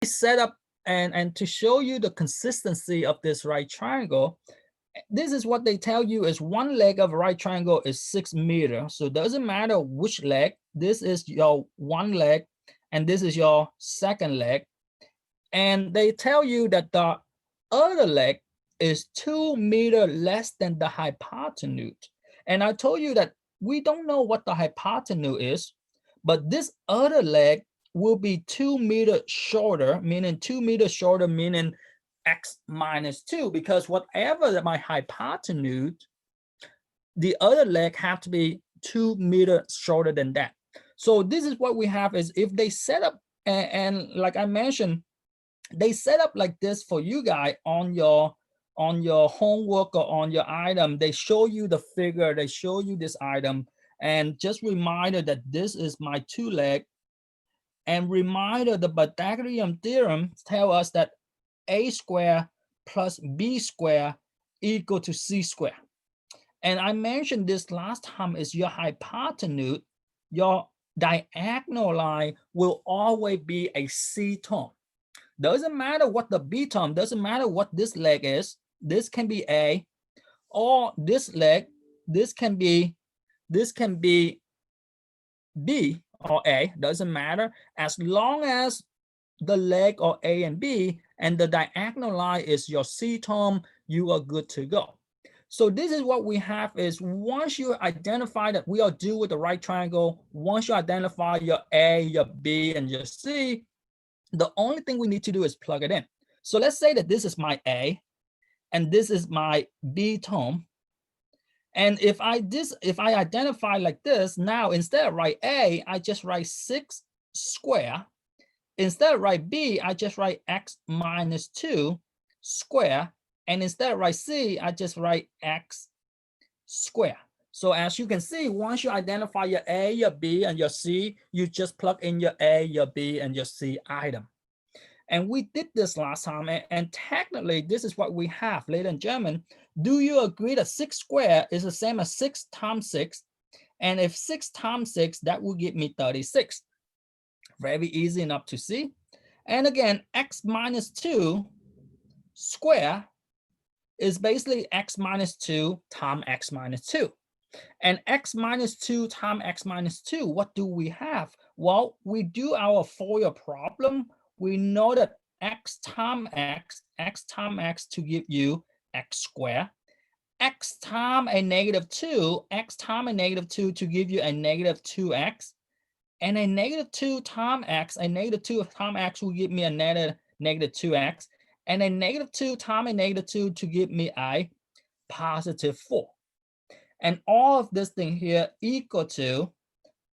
set up and to show you the consistency of this right triangle, this is what they tell you is one leg of a right triangle is 6 meters. So it doesn't matter which leg. This is your one leg and this is your second leg. And they tell you that the other leg is 2 meters less than the hypotenuse. And I told you that we don't know what the hypotenuse is, but this other leg will be 2 meters shorter, meaning 2 meters shorter, meaning x minus 2, because whatever my hypotenuse, the other leg have to be 2 meters shorter than that. So this is what we have is if they set up, and like I mentioned, they set up like this for you guys on your homework or on your item. They show you the figure, they show you this item, and just reminder that this is my two leg. And reminder, the Pythagorean theorem tell us that a square plus b square equal to c square. And I mentioned this last time is your hypotenuse, your diagonal line will always be a c term. Doesn't matter what the b term, doesn't matter what this leg is. This can be a, or this leg, this can be b or a, doesn't matter. As long as the leg or a and b and the diagonal line is your c term, you are good to go. So this is what we have is once you identify that we are due with the right triangle, once you identify your a, your b, and your c, the only thing we need to do is plug it in. So let's say that this is my a and this is my b term. And if I identify like this, now instead of write a, I just write 6 square. Instead of write b, I just write x minus 2 square. And instead of write c, I just write x square. So as you can see, once you identify your a, your b, and your c, you just plug in your a, your b, and your c item. And we did this last time, and technically this is what we have, ladies and gentlemen. Do you agree that 6 squared is the same as 6 times 6? And if 6 times 6, that will give me 36. Very easy enough to see. And again, x minus 2 square is basically x minus 2 times x minus 2. And x minus 2 times x minus 2, what do we have? Well, we do our FOIL problem. We know that x times x to give you x squared, x times a negative 2, x times a negative 2 to give you a negative 2x, and a negative 2 times x, a negative 2 times x will give me a negative 2x, and a negative 2 times a negative 2 to give me a positive 4. And all of this thing here equal to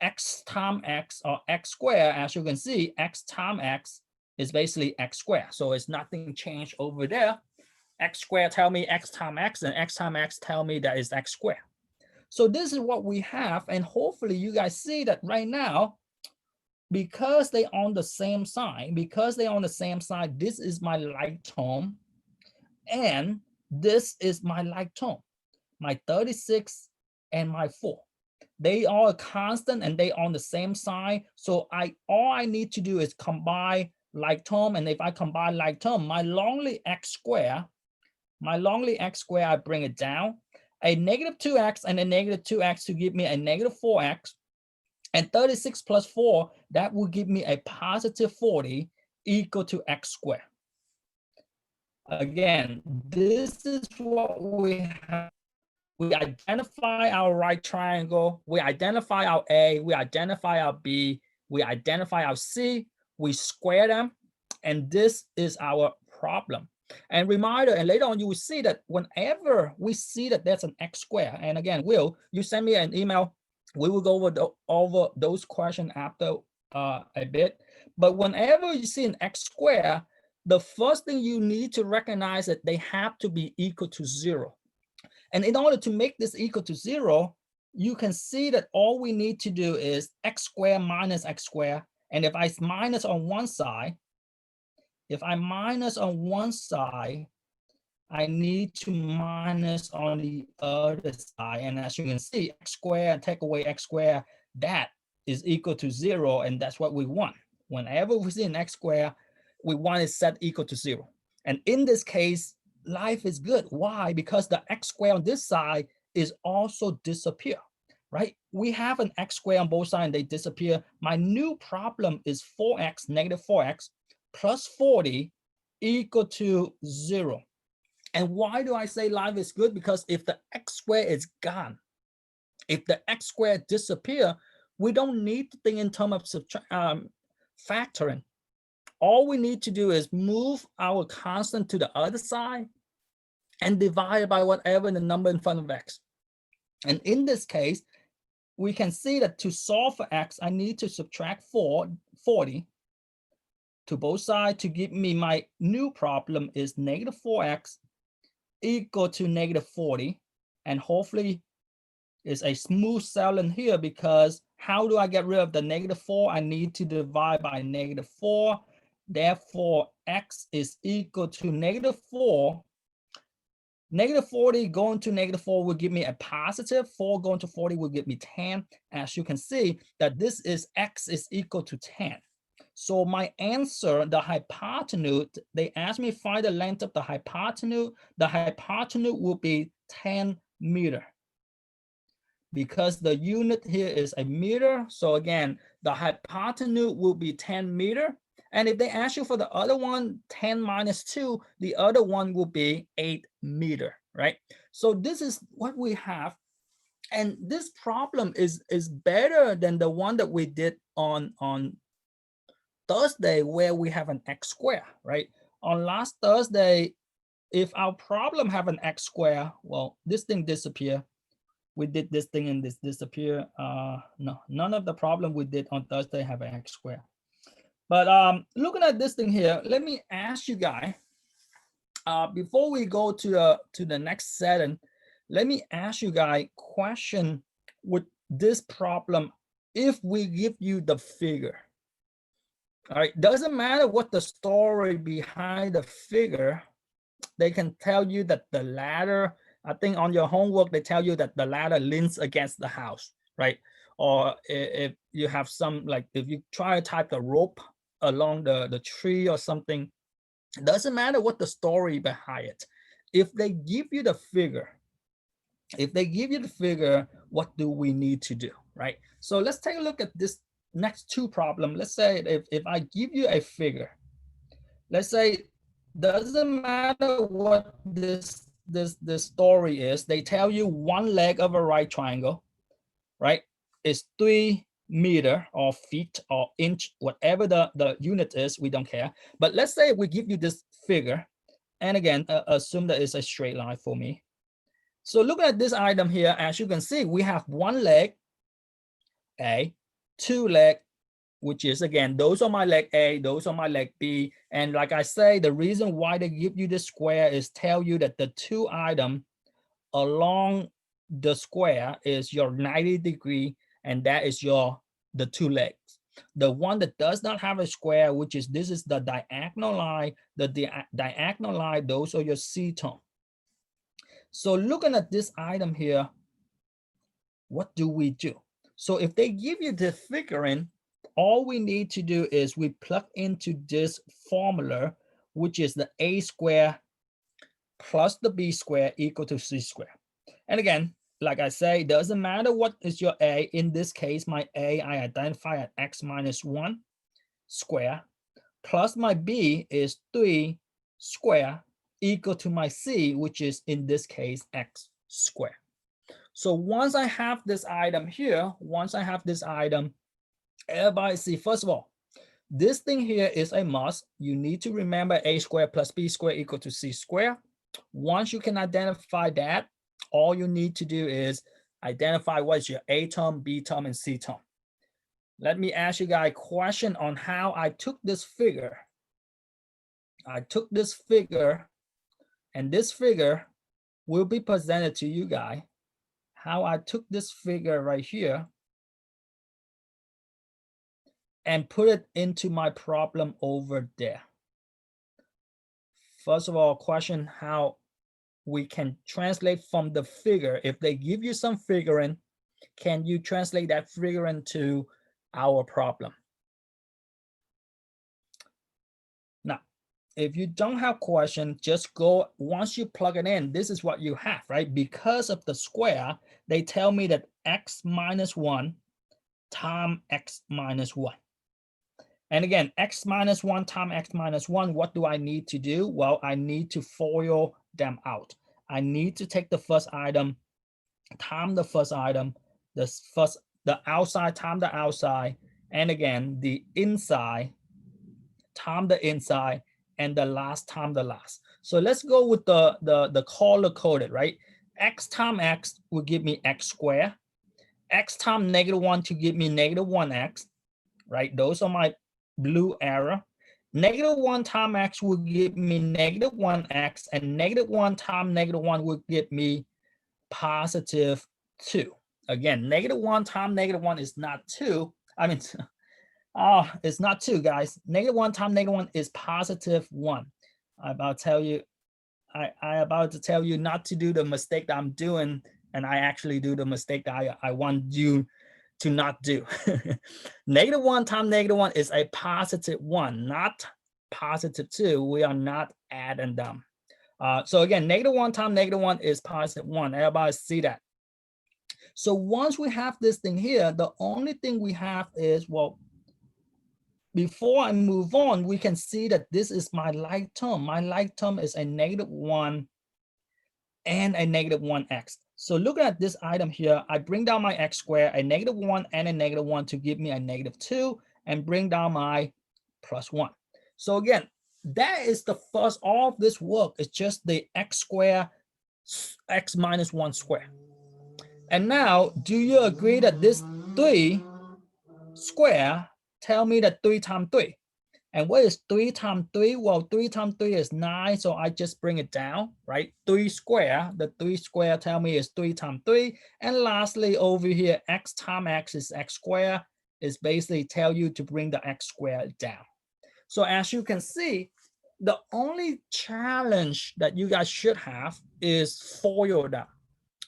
x times x, or x squared. As you can see, x times x is basically x squared. So it's nothing changed over there. X squared tell me x times x, and x times x tell me that is x squared. So this is what we have, and hopefully you guys see that right now, because they on the same side, this is my like term, and this is my like term, my 36 and my 4. They are a constant and they on the same side. So all I need to do is combine like term, and if I combine like term, my lonely x square, I bring it down, a negative 2x and a negative 2x to give me a negative 4x, and 36 plus 4, that will give me a positive 40 equal to x squared. Again, this is what we have. We identify our right triangle, we identify our A, we identify our B, we identify our C, we square them, and this is our problem. And reminder, and later on you will see that whenever we see that there's an x squared, and again, Will, you send me an email, we will go over those questions after a bit. But whenever you see an x squared, the first thing you need to recognize that they have to be equal to 0. And in order to make this equal to 0, you can see that all we need to do is x squared minus x squared. And if I minus on one side, I need to minus on the other side. And as you can see, x squared, take away x squared, that is equal to 0. And that's what we want. Whenever we see an x squared, we want it set equal to 0. And in this case, life is good. Why? Because the x squared on this side is also disappear, right? We have an x squared on both sides and they disappear. My new problem is 4x, negative 4x, plus 40 equal to 0. And why do I say life is good? Because if the x squared is gone, if the x squared disappear, we don't need to think in terms of factoring. All we need to do is move our constant to the other side and divide by whatever the number in front of x. And in this case, we can see that to solve for x, I need to subtract 40 to both sides to give me my new problem is negative 4x equal to negative 40. And hopefully it's a smooth sailing here, because how do I get rid of the negative 4? I need to divide by negative 4. Therefore, x is equal to negative 4. Negative 40 going to negative 4 will give me a positive. 4 going to 40 will give me 10. As you can see that this is x is equal to 10. So my answer, the hypotenuse, they asked me to find the length of the hypotenuse. The hypotenuse will be 10 meter. Because the unit here is a meter. So again, the hypotenuse will be 10 meter. And if they ask you for the other one, 10 minus 2, the other one will be 8 meter, right? So this is what we have. And this problem is better than the one that we did on Thursday, where we have an x square, right? On last Thursday, if our problem have an x square, well, this thing disappear. We did this thing and this disappear. No, none of the problem we did on Thursday have an x square. But looking at this thing here, let me ask you guys, before we go to the next setting, let me ask you guys question with this problem. If we give you the figure, all right, doesn't matter what the story behind the figure, they can tell you that the ladder, I think on your homework, they tell you that the ladder leans against the house, right? Or if you have some, like if you try to tie the rope along the tree or something, it doesn't matter what the story behind it. If they give you the figure, what do we need to do, right? So let's take a look at this next two problem. Let's say if I give you a figure, let's say, doesn't matter what this story is, they tell you one leg of a right triangle, right, is 3 meter or feet or inch, whatever the unit is, we don't care. But let's say we give you this figure, and again, assume that it's a straight line for me. So looking at this item here, as you can see, we have one leg A, two leg, which is, again, those are my leg A, those are my leg B. And like I say, the reason why they give you this square is tell you that the two item along the square is your 90 degree, and that is the two legs. The one that does not have a square, which is, this is the diagonal line, diagonal line, those are your C term. So looking at this item here, what do we do? So if they give you the figuring, all we need to do is we plug into this formula, which is the A square plus the B square equal to C square. And again, like I say, it doesn't matter what is your A. In this case, my A, I identify at x minus 1 square, plus my B is 3 square equal to my C, which is in this case, x square. So once I have this item here, everybody see, first of all, this thing here is a must. You need to remember A square plus B square equal to C square. Once you can identify that, all you need to do is identify what is your A term, B term, and C term. Let me ask you guys a question on how I took this figure. And this figure will be presented to you guys. How I took this figure right here and put it into my problem over there. First of all, question how we can translate from the figure. If they give you some figuring, can you translate that figuring to our problem? Now, if you don't have question, just go, once you plug it in, this is what you have, right? Because of the square, they tell me that x minus 1 times x minus 1. And again, x minus 1 times x minus 1, what do I need to do? Well, I need to FOIL them out. I need to take the first item, times the first item, the outside times the outside, and again, the inside times the inside, and the last times the last. So let's go with the color coded, right? X times x will give me x squared. X times -1 to give me -1x, right? Those are my blue arrow. -1 times x will give me -1x, and -1 times -1 will give me positive 2. Again, -1 times -1 is not 2. I mean, it's not 2, guys. -1 times -1 is positive 1. I about to tell you not to do the mistake that I'm doing, and I actually do the mistake that I want you to not do. -1 times -1 is a positive 1, not positive 2. We are not adding them. So again, -1 times -1 is positive 1. Everybody see that? So once we have this thing here, the only thing we have is, well, before I move on, we can see that this is my like term. My like term is a -1 and a -1x. So look at this item here. I bring down my x squared, a -1 and a -1 to give me a -2, and bring down my +1. So again, that is the first, all of this work is just the x squared, x minus 1 square. And now, do you agree that this 3 square tell me that 3 times 3? And what is 3 times 3? Well, 3 times 3 is 9, so I just bring it down, right? 3 square, the 3 square tell me is 3 times 3. And lastly, over here, x times x is x squared, is basically tell you to bring the x squared down. So as you can see, the only challenge that you guys should have is FOIL them.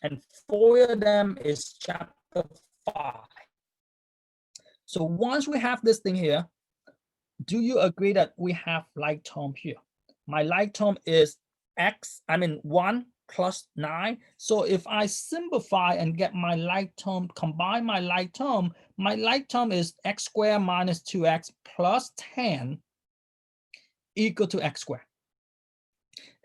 And FOIL them is chapter 5. So once we have this thing here, do you agree that we have like term here? My like term is 1 plus 9. So if I simplify and get my like term, combine my like term is x squared minus 2x plus 10 equal to x squared.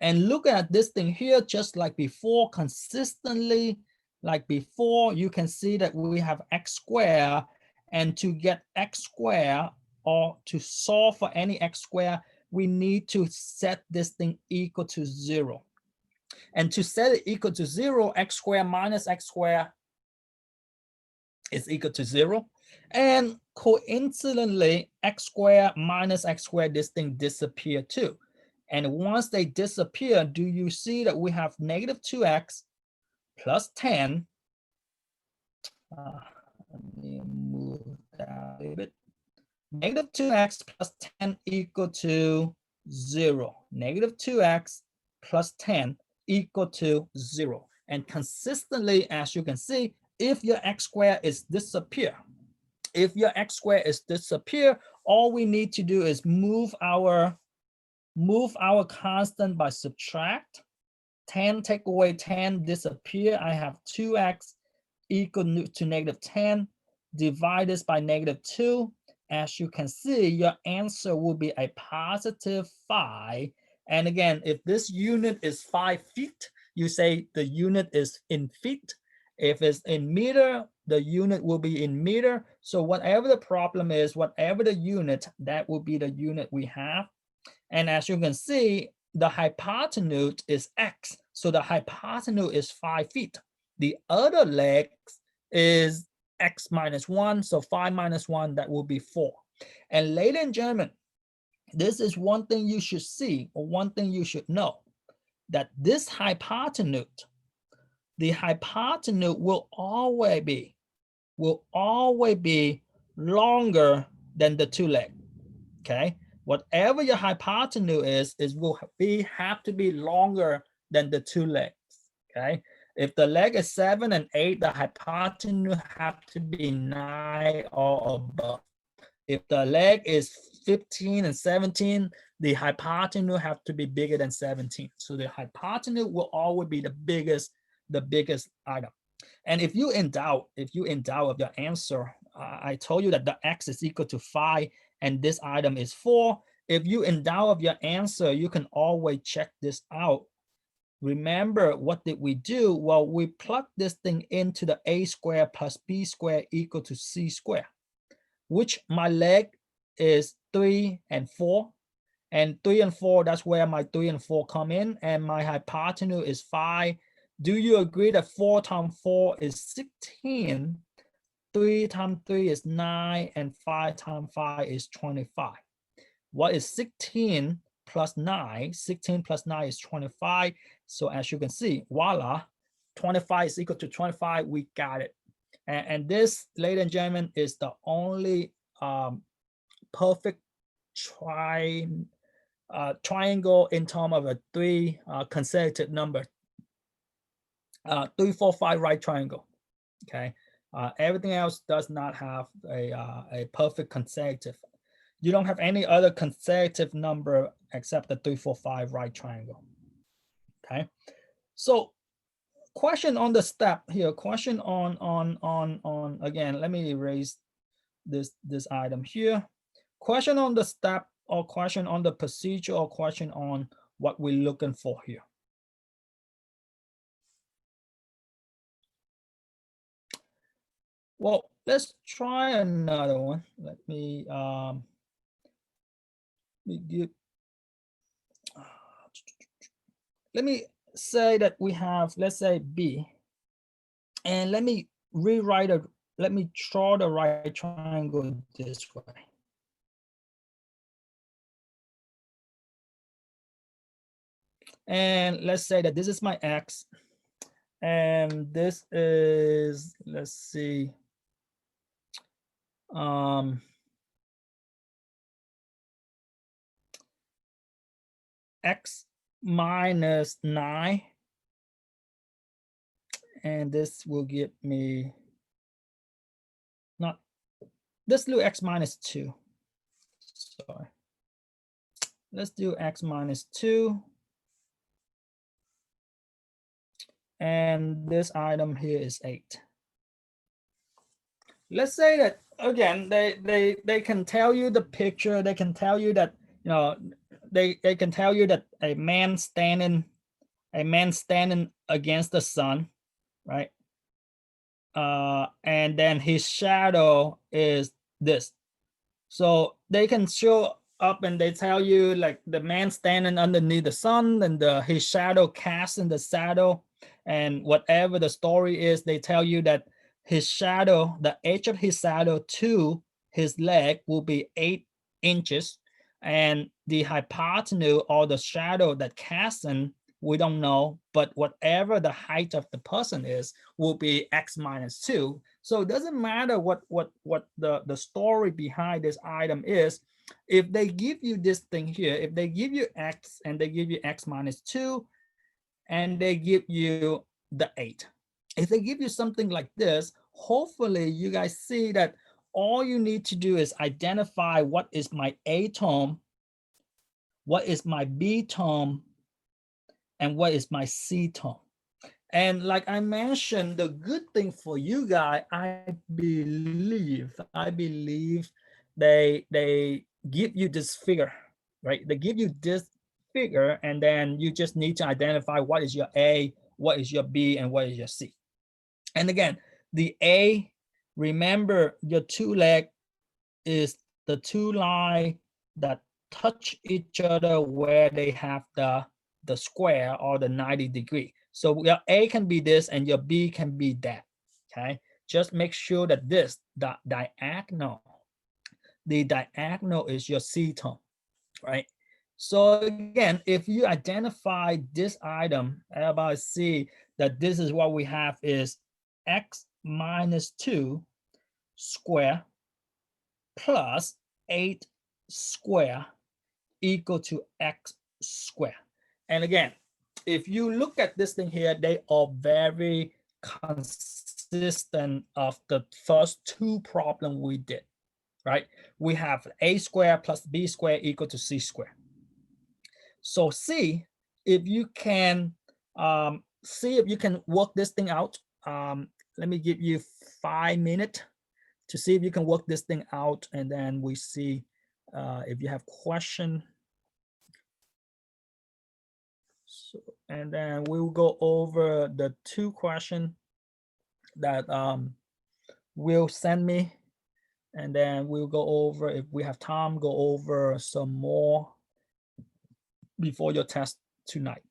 And look at this thing here, just like before, consistently, like before, you can see that we have x squared, and to get x squared, or to solve for any x squared, we need to set this thing equal to 0. And to set it equal to 0, x squared minus x squared is equal to 0. And coincidentally, x squared minus x squared, this thing disappear too. And once they disappear, do you see that we have -2x plus 10? Let me move that a little bit. -2x plus 10 equal to 0. -2x plus 10 equal to 0. And consistently, as you can see, if your x squared is disappear, all we need to do is move our constant by subtract. 10 take away 10 disappear. I have 2x equal to -10. Divide this by -2. As you can see, your answer will be a positive 5. And again, if this unit is 5 feet, you say the unit is in feet. If it's in meter, the unit will be in meter. So whatever the problem is, whatever the unit, that will be the unit we have. And as you can see, the hypotenuse is x. So the hypotenuse is 5 feet. The other leg is x minus 1. So 5 minus 1, that will be 4. And ladies and gentlemen, this is one thing you should see, or one thing you should know, that this hypotenuse, the hypotenuse will always be longer than the 2 legs. Okay, whatever your hypotenuse is will have to be longer than the 2 legs. Okay, if the leg is 7 and 8, the hypotenuse have to be 9 or above. If the leg is 15 and 17, the hypotenuse have to be bigger than 17. So the hypotenuse will always be the biggest item. And if you in doubt of your answer, I told you that the x is equal to 5 and this item is 4. If you in doubt of your answer, you can always check this out. Remember, what did we do? Well, we plug this thing into the a squared plus b squared equal to c squared, which my leg is 3 and 4. And 3 and 4, that's where my 3 and 4 come in. And my hypotenuse is 5. Do you agree that 4 times 4 is 16? 3 times 3 is 9, and 5 times 5 is 25. What is 16 plus 9? 16 plus 9 is 25. So as you can see, voila, 25 is equal to 25. We got it. And this, ladies and gentlemen, is the only perfect triangle in terms of a 3 consecutive number. 3, 4, 5 right triangle. Okay. Everything else does not have a perfect consecutive. You don't have any other consecutive number except the 3, 4, 5 right triangle. Okay. So question on the step here, question on again, let me erase this item here. Question on the step, or question on the procedure, or question on what we're looking for here. Well, let's try another one. Let me let me say that we have, let's say B, and let me rewrite it. Let me draw the right triangle this way. And let's say that this is my X, and this is, let's see, X minus 9, and this will give me, not, let's do X minus 2. Sorry. Let's do X minus 2. And this item here is 8. Let's say that, again, they can tell you the picture. They can tell you that, you know, they can tell you that a man standing against the sun, right? And then his shadow is this. So they can show up and they tell you like the man standing underneath the sun, and his shadow cast in the saddle, and whatever the story is, they tell you that his shadow, the edge of his shadow to his leg will be 8 inches, and the hypotenuse, or the shadow that casts in, we don't know, but whatever the height of the person is will be X minus 2. So it doesn't matter what the story behind this item is. If they give you this thing here, if they give you X and they give you X minus 2, and they give you the 8, if they give you something like this, hopefully you guys see that all you need to do is identify what is my A term, what is my B term, and what is my C term. And like I mentioned, the good thing for you guys, I believe they give you this figure, right? They give you this figure, and then you just need to identify what is your A, what is your B, and what is your C. And again, the A, remember your 2 leg is the 2 lines that touch each other where they have the square or the 90 degree. So your A can be this and your B can be that. Okay, just make sure that the diagonal is your C term, right? So again, if you identify this item, everybody see that this is what we have is X minus 2 square plus 8 square equal to X square. And again, if you look at this thing here, they are very consistent of the first 2 problems we did, right? We have A square plus B square equal to C square. So see if you can work this thing out. Let me give you 5 minutes to see if you can work this thing out, and then we see if you have question. So, and then we'll go over the 2 questions that will send me, and then we'll go over, if we have time, go over some more before your test tonight.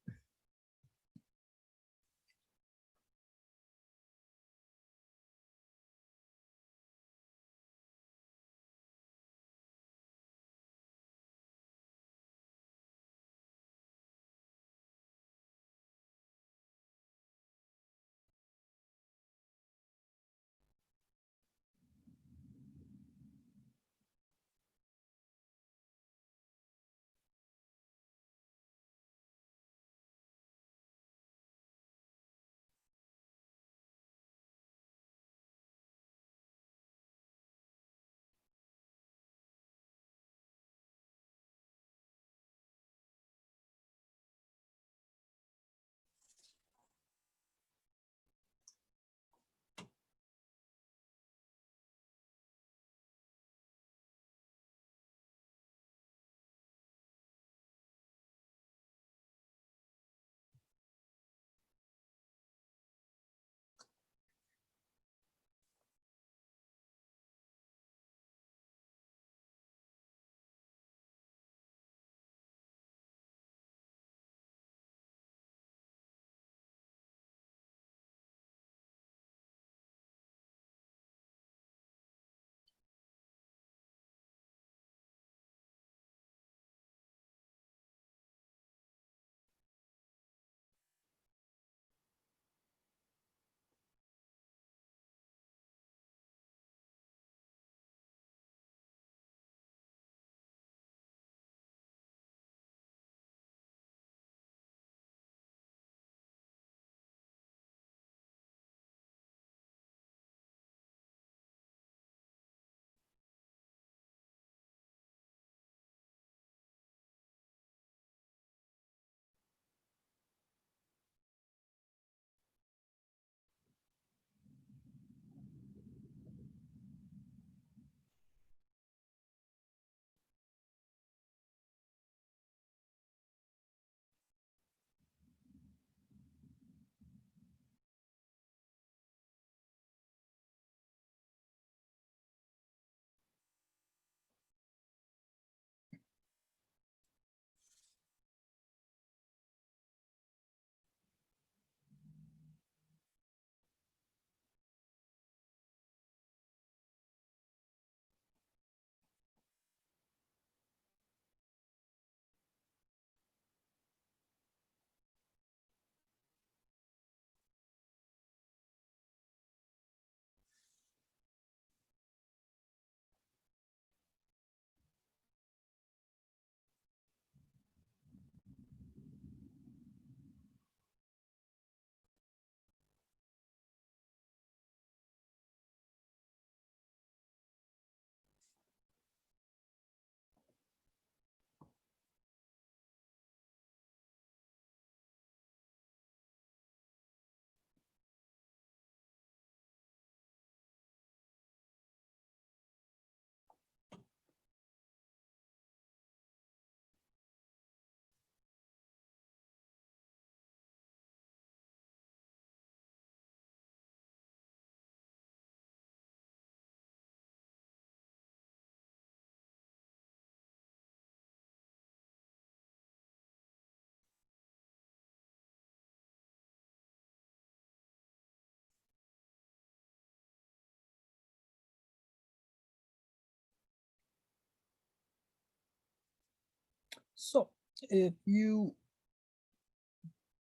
So if you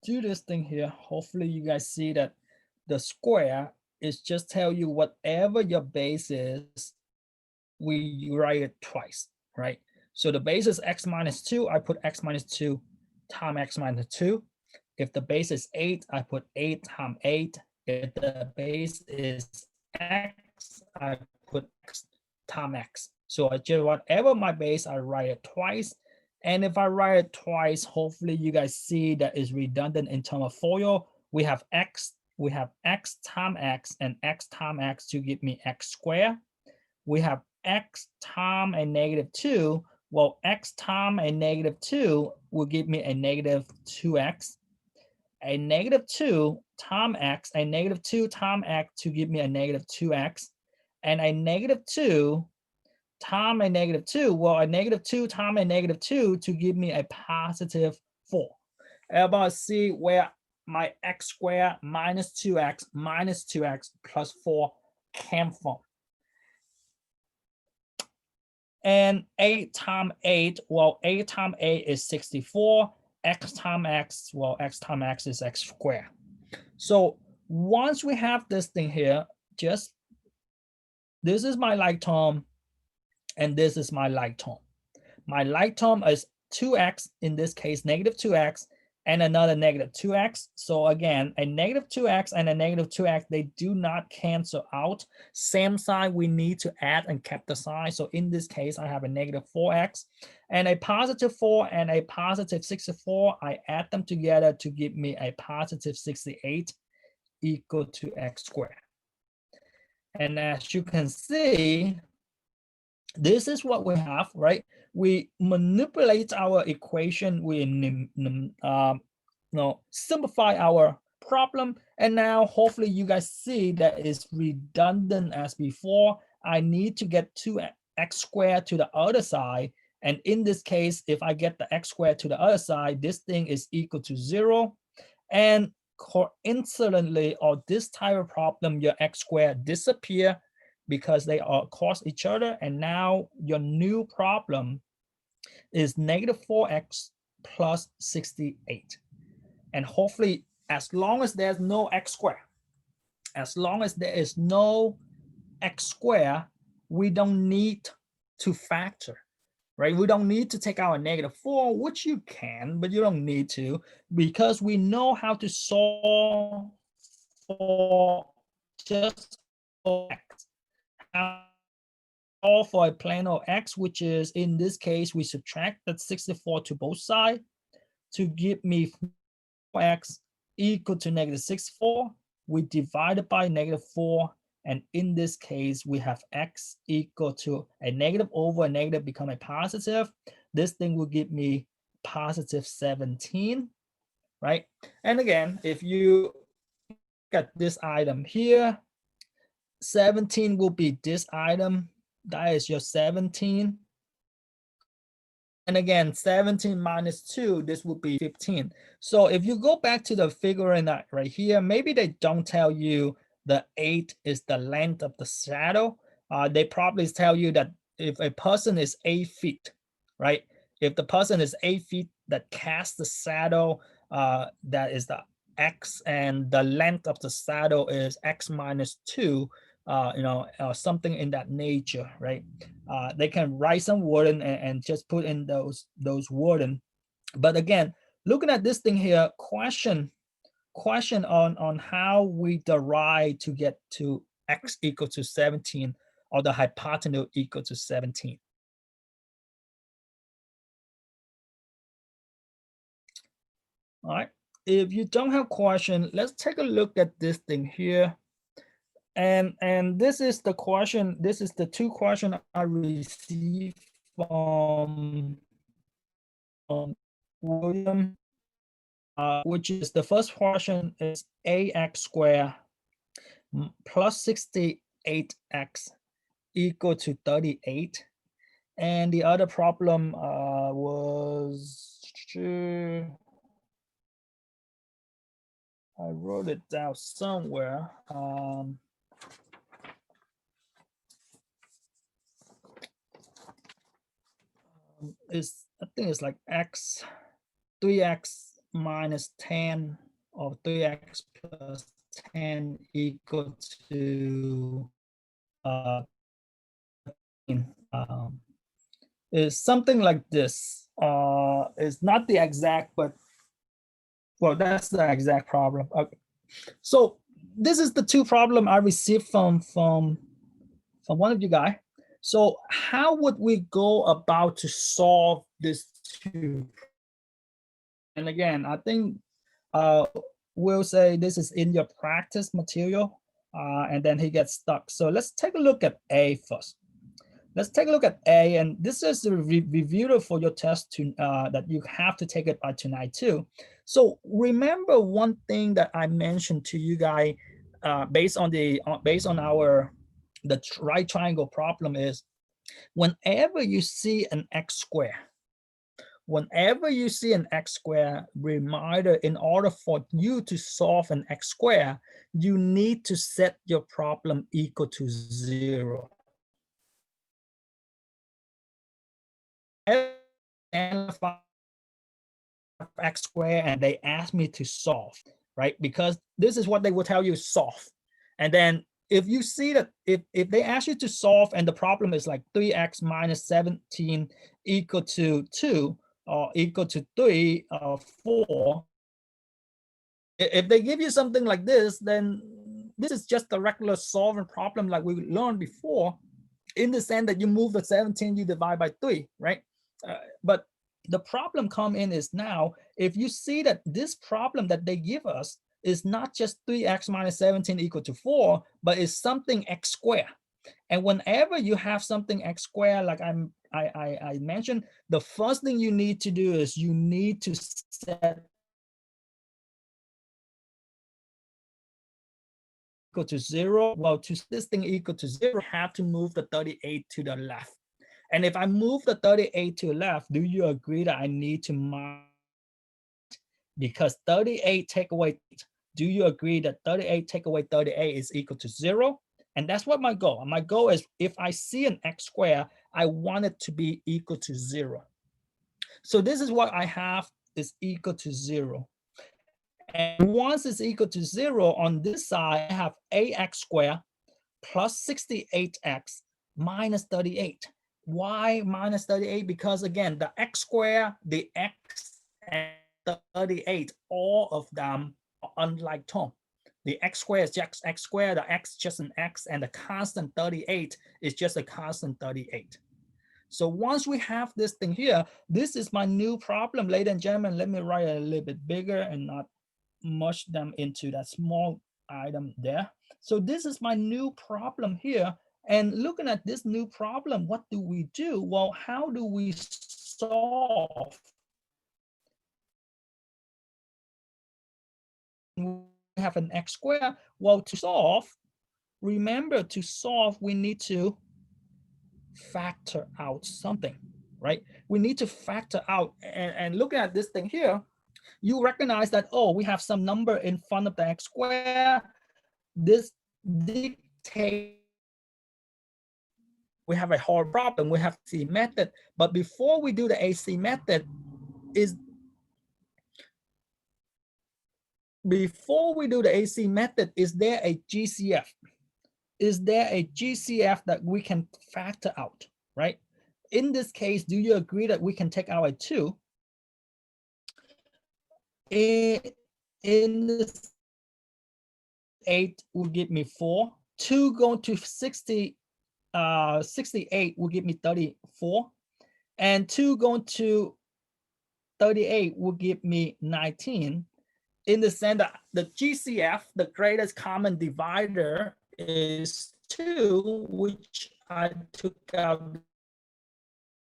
do this thing here, hopefully you guys see that the square is just tell you whatever your base is, we write it twice, right? So the base is x minus 2, I put x minus 2 times x minus 2. If the base is 8, I put 8 times 8. If the base is x, I put x times x. So I just whatever my base, I write it twice. And if I write it twice, hopefully you guys see that is redundant in terms of FOIL. We have x times x and x times x to give me x squared. We have x times a -2. Well, x times a -2 will give me a -2x. A -2 times x, a -2 times x to give me a -2x. And a -2 times a -2, well, a -2 times a -2 to give me a +4. Everybody see where my x squared minus 2x plus 4 came from. And 8 times 8, well, 8 times 8 is 64. X times x, well, x times x is x squared. So once we have this thing here, just this is my like term, and this is my like term. My like term is 2x, in this case, -2x, and another -2x. So again, a -2x and a -2x, they do not cancel out. Same sign, we need to add and keep the sign. So in this case, I have a -4x and a +4 and a +64. I add them together to give me a +68 equal to x squared. And as you can see, this is what we have, right? We manipulate our equation, we simplify our problem, and now hopefully you guys see that it's redundant as before. I need to get 2x squared to the other side, and in this case, if I get the x squared to the other side, this thing is equal to 0. And coincidentally, or this type of problem, your x squared disappear because they are cross each other, and now your new problem is -4x plus 68. And hopefully, as long as there's no x squared, as long as there is no x squared, we don't need to factor, right? We don't need to take out a -4, which you can, but you don't need to, because we know how to solve for just for x. All for a planar x, which is, in this case, we subtract that 64 to both sides to give me x equal to -64. We divide it by -4, and in this case, we have x equal to a negative over a negative become a positive. This thing will give me +17, right? And again, if you look at this item here, 17 will be this item. That is your 17. And again, 17 minus 2, this would be 15. So if you go back to the figure in that right here, maybe they don't tell you the 8 is the length of the shadow. They probably tell you that if a person is 8 feet, right? If the person is 8 feet that casts the shadow, that is the x, and the length of the shadow is x minus 2, something in that nature, right? They can write some word and just put in those word. But again, looking at this thing here, question on how we derive to get to x equal to 17, or the hypotenuse equal to 17. All right, if you don't have question, let's take a look at this thing here. And this is the question, this is the two questions I received from William, which is, the first question is ax squared plus 68x equal to 38. And the other problem was, I wrote it down somewhere. I think it's like 3x minus 10, or 3x plus 10 equal to is something like this. It's not the exact, but well, that's the exact problem. Okay. So this is the two problem I received from one of you guys. So how would we go about to solve this to, and again, I think we'll say this is in your practice material, and then he gets stuck. So let's take a look at A first. Let's take a look at A, and this is a review for your test to, that you have to take it by tonight too. So remember one thing that I mentioned to you guys, based on our right triangle problem is, whenever you see an x square, reminder, in order for you to solve an x square, you need to set your problem equal to 0. X square and they ask me to solve, right? Because this is what they will tell you, solve. And then if you see that if they ask you to solve and the problem is like 3x minus 17 equal to 2 or equal to 3 or 4, if they give you something like this, then this is just a regular solving problem like we learned before, in the sense that you move the 17, you divide by 3, right? But the problem come in is now, if you see that this problem that they give us is not just 3x minus 17 equal to 4, but is something x square. And whenever you have something x square, like I mentioned, the first thing you need to do is you need to set equal to 0. Well, to this thing equal to 0, have to move the 38 to the left. And if I move the 38 to the left, do you agree that I need to mark? Because 38 take away, do you agree that 38 take away 38 is equal to 0? And that's what my goal. My goal is, if I see an x square, I want it to be equal to 0. So this is what I have, is equal to 0. And once it's equal to 0, on this side, I have ax squared plus 68x minus 38. Why minus 38? Because again, the x squared, the x, and 38, all of them are unlike term. The x squared is just x squared, the x just an x, and the constant 38 is just a constant 38. So once we have this thing here, this is my new problem, ladies and gentlemen. Let me write it a little bit bigger and not mush them into that small item there. So this is my new problem here. And looking at this new problem, what do we do? Well, how do we solve? We have an x squared. Well, to solve, remember, to solve, we need to factor out something, right? We need to factor out, and looking at this thing here, you recognize that, oh, we have some number in front of the x squared. This dictates, we have a hard problem. We have the method, but before we do the AC method, is there a GCF? Is there a GCF that we can factor out, right? In this case, do you agree that we can take out a 2? In this 8 will give me 4. 2 going to 68 will give me 34. And 2 going to 38 will give me 19. In the sense that the GCF, the greatest common divider, is 2, which I took out.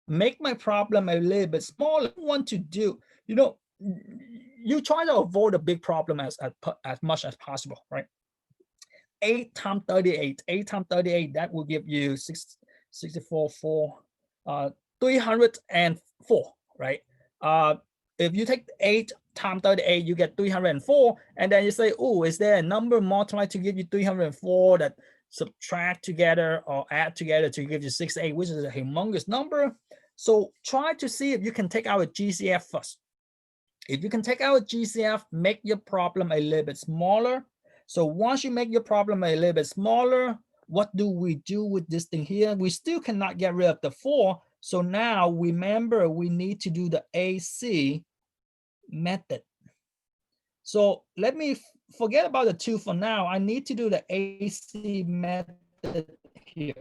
Make my problem a little bit smaller. I want to do, you try to avoid a big problem as much as possible, right? 8 times 38, that will give you 64, 304, right? If you take 8 times 38, you get 304, and then you say, oh, is there a number multiplied to give you 304 that subtract together or add together to give you 68, which is a humongous number? So try to see if you can take out a GCF first. If you can take out a GCF, make your problem a little bit smaller. So once you make your problem a little bit smaller, what do we do with this thing here? We still cannot get rid of the 4. So now remember, we need to do the AC method. So let me forget about the 2 for now. I need to do the AC method here.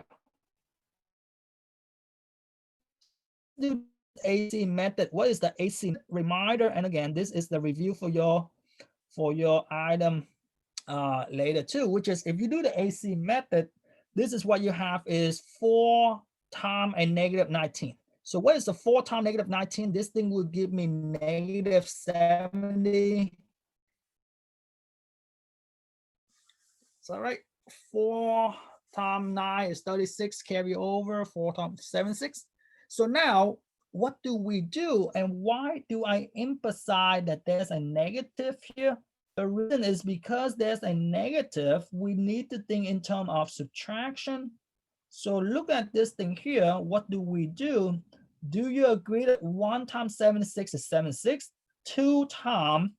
Do AC method. What is the AC reminder? And again, this is the review for your item later too, which is if you do the AC method, this is what you have is 4 times a negative 19. So what is the 4 times negative 19? This thing will give me negative 70. So right, 4 times 9 is 36, carry over, 4 times 76. So now what do we do, and why do I emphasize that there's a negative here? The reason is because there's a negative, we need to think in terms of subtraction. So look at this thing here. What do we do? Do you agree that 1 times 76 is 76? 2 times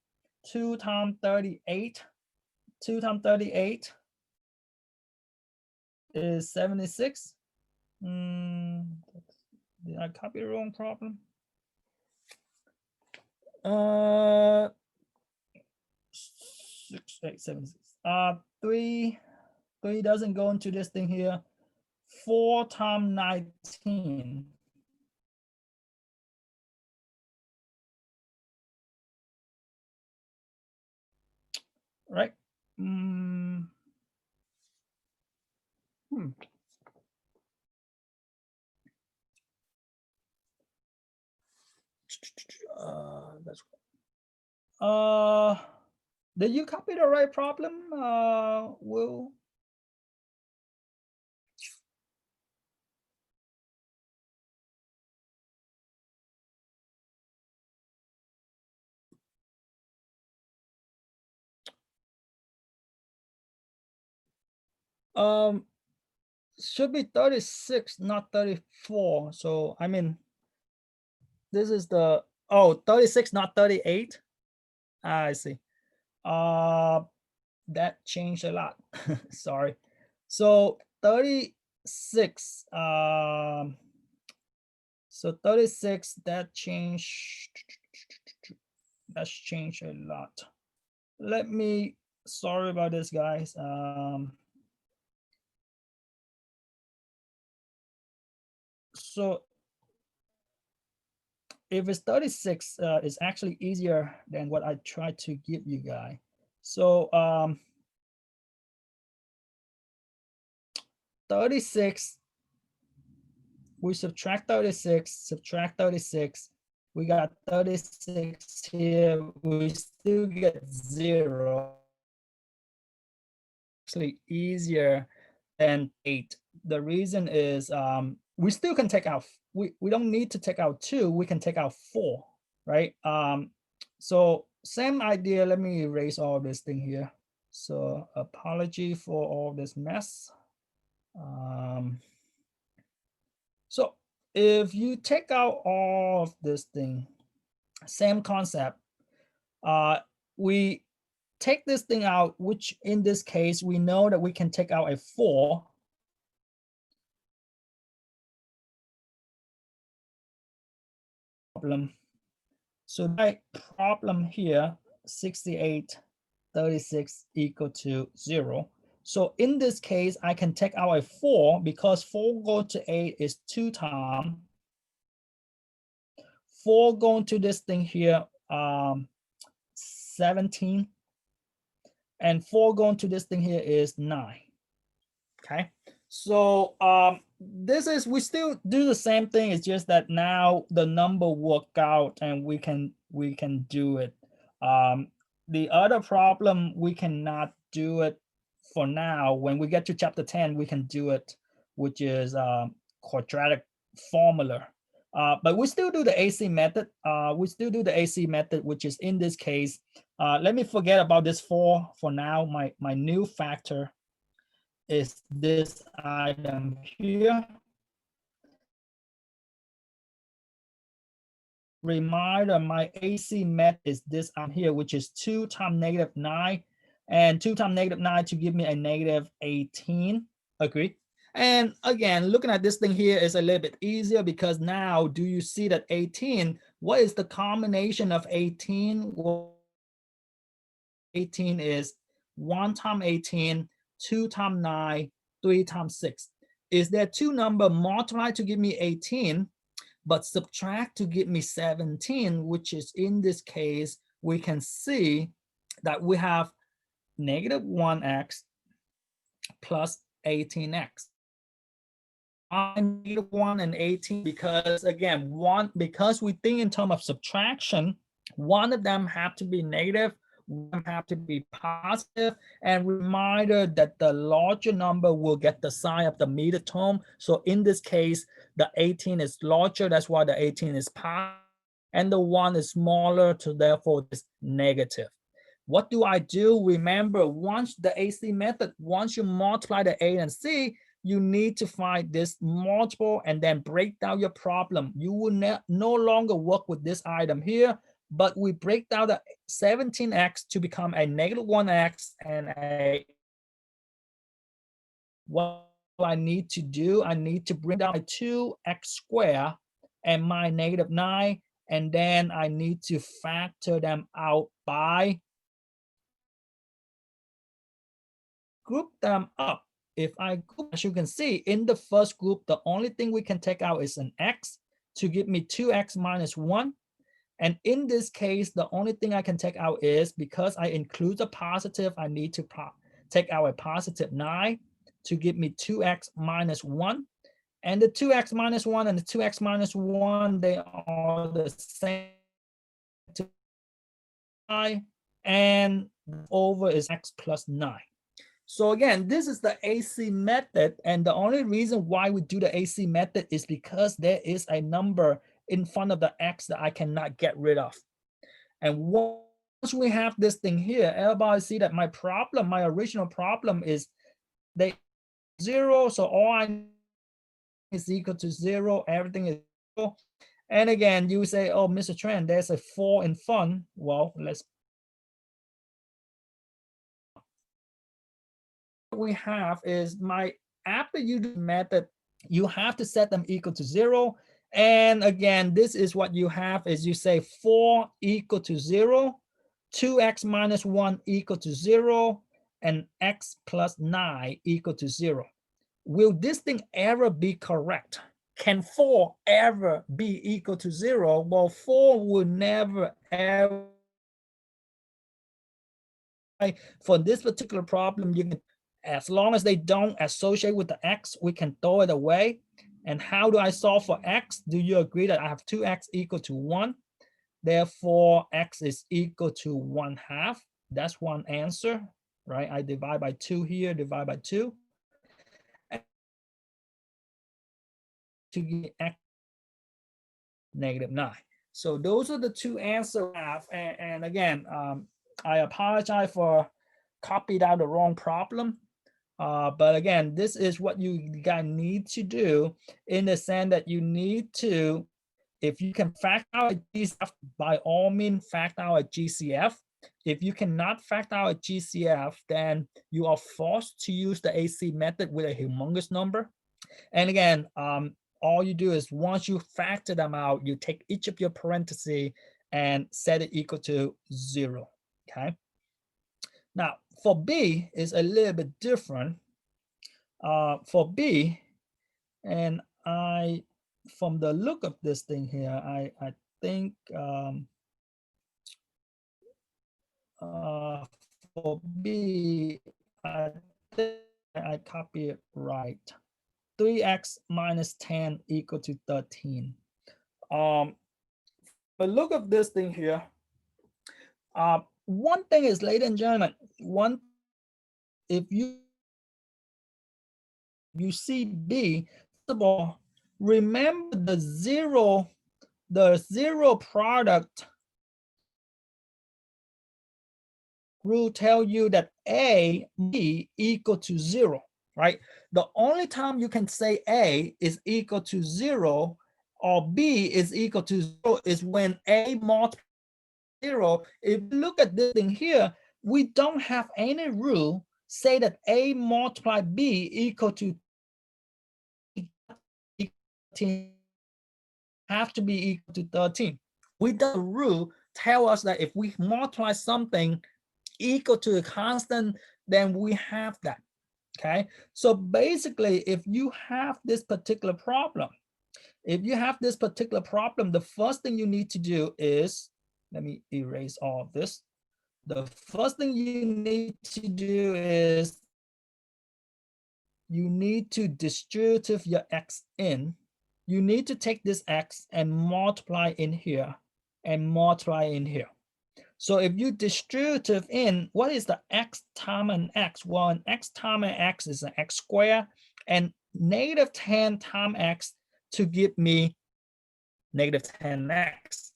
38. 2 times 38 is 76. Did I copy the wrong problem? 6, 8, 7, 6. 3 doesn't go into this thing here. 4 times 19. Right? That's did you copy the right problem? Will should be 36, not 34. So I mean, this is the 36, not 38. I see. That changed a lot. Sorry. So 36. So 36, that changed. That's changed a lot. Let me. Sorry about this, guys. So if it's 36, it's actually easier than what I tried to give you guys. So 36, we subtract 36, we got 36 here, we still get 0. Actually easier than 8. The reason is we still can take out, we don't need to take out 2, we can take out 4, right? So same idea. Let me erase all this thing here. So apology for all this mess. So if you take out all of this thing, same concept, we take this thing out, which in this case, we know that we can take out a 4. Problem. So my problem here, 68, 36 equal to 0. So in this case, I can take out a 4 because 4 going to 8 is 2 times. 4 going to this thing here, 17. And 4 going to this thing here is 9. Okay. So this is, we still do the same thing. It's just that now the number work out and we can do it. The other problem, we cannot do it for now. When we get to chapter 10, we can do it, which is quadratic formula. But we still do the AC method. Which is in this case, let me forget about this 4 for now. My new factor is this item here. Reminder, my AC method is this item here, which is 2 times negative 9, and 2 times negative 9 to give me a negative 18. Agree? And again, looking at this thing here is a little bit easier because now, do you see that 18? What is the combination of 18? Well, 18 is 1 times 18, 2 times 9, 3 times 6. Is there 2 numbers multiplied to give me 18? but subtract to give me 17, which is in this case, we can see that we have negative 1x plus 18x. Negative 1 and 18 because again, because we think in terms of subtraction, one of them have to be negative, one have to be positive, and reminder that the larger number will get the sign of the meter term. So in this case, the 18 is larger, that's why the 18 is positive, and the 1 is smaller, so therefore it's negative. What do I do? Remember, once the AC method, once you multiply the A and C, you need to find this multiple and then break down your problem. You will no longer work with this item here, but we break down the 17x to become a negative 1x and a. What I need to do, I need to bring down my 2x squared and my negative 9, and then I need to factor them out by group them up. If I group, as you can see, in the first group, the only thing we can take out is an x to give me 2x minus 1. And in this case, the only thing I can take out is, because I include a positive, I need to take out a positive 9 to give me 2x minus 1. And the 2x minus 1 and the 2x minus 1, they are the same. And over is x plus 9. So again, this is the AC method, and the only reason why we do the AC method is because there is a number in front of the x that I cannot get rid of. And once we have this thing here, everybody see that my problem, my original problem is they 0, so all I need is equal to 0, everything is 0. And again, you say, oh, Mr. Tran, there's a 4 in front. Well, let's we have is after you do the method, you have to set them equal to 0. And again, this is what you have is you say 4 equal to 0, 2x minus 1 equal to 0, and x plus 9 equal to 0. Will this thing ever be correct? Can 4 ever be equal to 0? Well, 4 will never ever. For this particular problem, you can, as long as they don't associate with the x, we can throw it away. And how do I solve for x? Do you agree that I have 2x equal to 1? Therefore, x is equal to 1/2. That's one answer, right? I divide by 2 here, divide by 2. To get x negative 9. So those are the two answers I have. And again, I apologize for copied out the wrong problem. But again, this is what you guys need to do, in the sense that you need to, if you can factor out a GCF, by all means factor out a GCF. If you cannot factor out a GCF, then you are forced to use the AC method with a humongous number. And again, all you do is once you factor them out, you take each of your parentheses and set it equal to 0. Okay. Now for B is a little bit different. For B, and from the look of this thing here, I think for B, I think I copy it right. 3x minus 10 equal to 13. But look at this thing here. One thing is, ladies and gentlemen, if you see B, first of all, remember the zero product rule tell you that A, B equal to 0, right? The only time you can say A is equal to 0 or B is equal to 0 is when A multiplies 0. If you look at this thing here, we don't have any rule say that A multiplied B equal to 13 have to be equal to 13. We don't rule tell us that if we multiply something equal to a constant, then we have that. Okay, so basically, if you have this particular problem, If you have this particular problem, the first thing you need to do is, let me erase all of this. The first thing you need to do is you need to distributive your x in. You need to take this x and multiply in here and multiply in here. So if you distributive in, what is the x times an x? Well, an x times an x is an x squared, and negative 10 times x to give me negative 10x.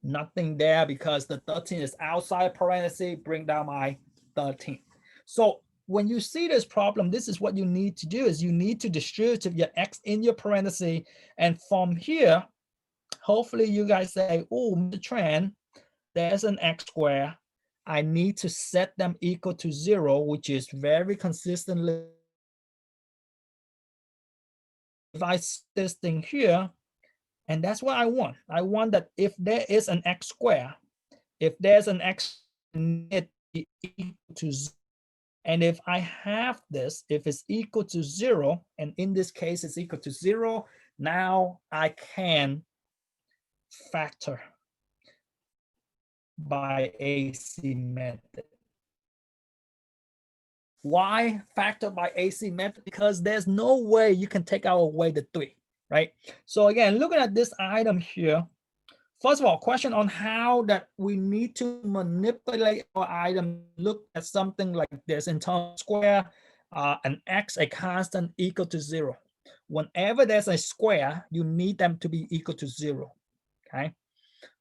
Nothing there because the 13 is outside parenthesis, bring down my 13. So when you see this problem, this is what you need to do is you need to distribute your x in your parenthesis. And from here, hopefully you guys say, oh, Mr. Tran, there's an x squared. I need to set them equal to 0, which is very consistently. If I set this thing here, and that's what I want. I want that if there is an x squared, if there's an x, it equal to 0. And if I have this, if it's equal to 0, and in this case it's equal to 0, now I can factor by AC method. Why factor by AC method? Because there's no way you can take out away the 3, right? So again, looking at this item here, first of all, question on how that we need to manipulate our item. Look at something like this in terms of square, an x, a constant equal to 0. Whenever there's a square, you need them to be equal to 0, okay?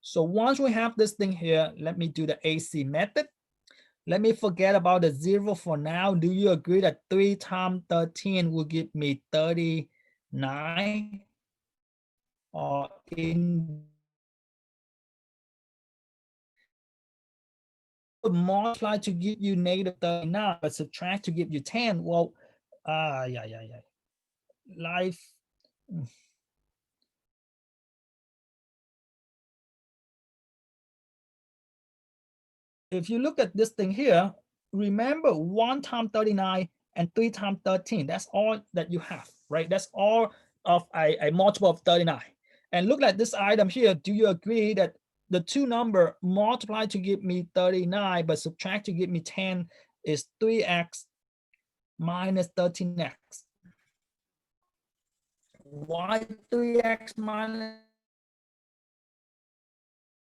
So once we have this thing here, let me do the AC method. Let me forget about the 0 for now. Do you agree that 3 times 13 will give me 39? Or in multiply to give you negative 39, but subtract to give you 10. Well, yeah. Life. If you look at this thing here, remember 1 times 39 and 3 times 13. That's all that you have, right? That's all of a multiple of 39. And look at this item here. Do you agree that the two number multiply to give me 39, but subtract to give me 10 is 3x minus 13x? Why 3x minus?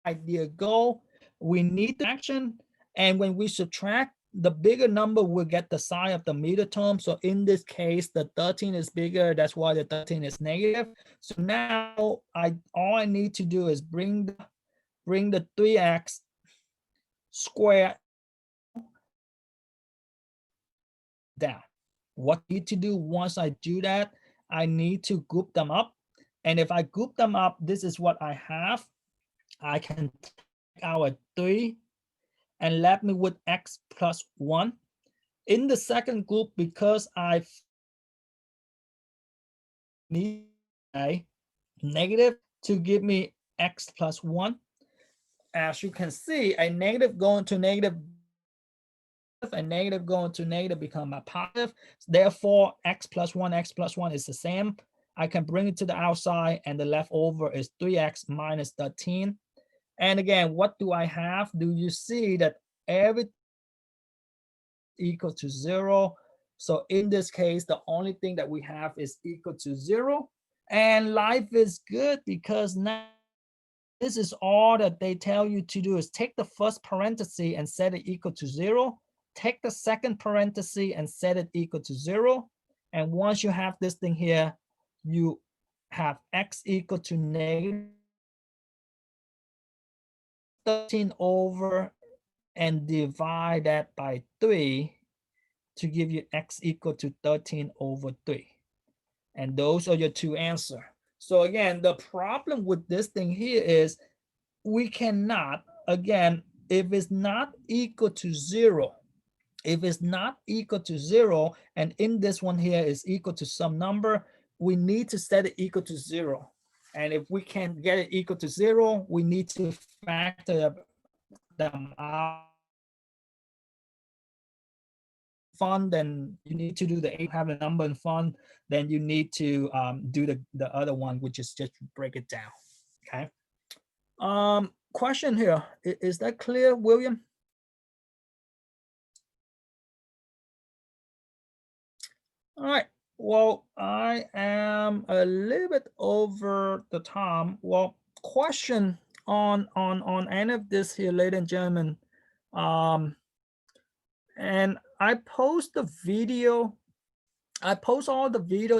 Idea goal, we need the action, and when we subtract, the bigger number will get the sign of the meter term. So in this case, the 13 is bigger. That's why the 13 is negative. So now all I need to do is bring the 3x squared down. What I need to do once I do that, I need to group them up. And if I group them up, this is what I have. I can take out a 3 and left me with x plus 1. In the second group, because I need a negative to give me x plus 1. As you can see, a negative going to negative, a negative going to negative become a positive. Therefore, x plus 1 is the same. I can bring it to the outside, and the leftover is 3x minus 13. And again, what do I have? Do you see that everything equal to 0? So in this case, the only thing that we have is equal to 0. And life is good because now this is all that they tell you to do is take the first parenthesis and set it equal to 0. Take the second parenthesis and set it equal to 0. And once you have this thing here, you have x equal to negative 13 over and divide that by 3 to give you x equal to 13 over 3. And those are your two answers. So again, the problem with this thing here is we cannot, again, if it's not equal to 0, if it's not equal to 0, and in this one here is equal to some number, we need to set it equal to 0. And if we can't get it equal to 0, we need to factor them out fun, then you need to do the A have a number in fun, then you need to do the other one, which is just break it down. Okay. Question here. Is that clear, William? All right. Well, I am a little bit over the time. Well, question on any of this here, ladies and gentlemen. And I post the video. I post all the videos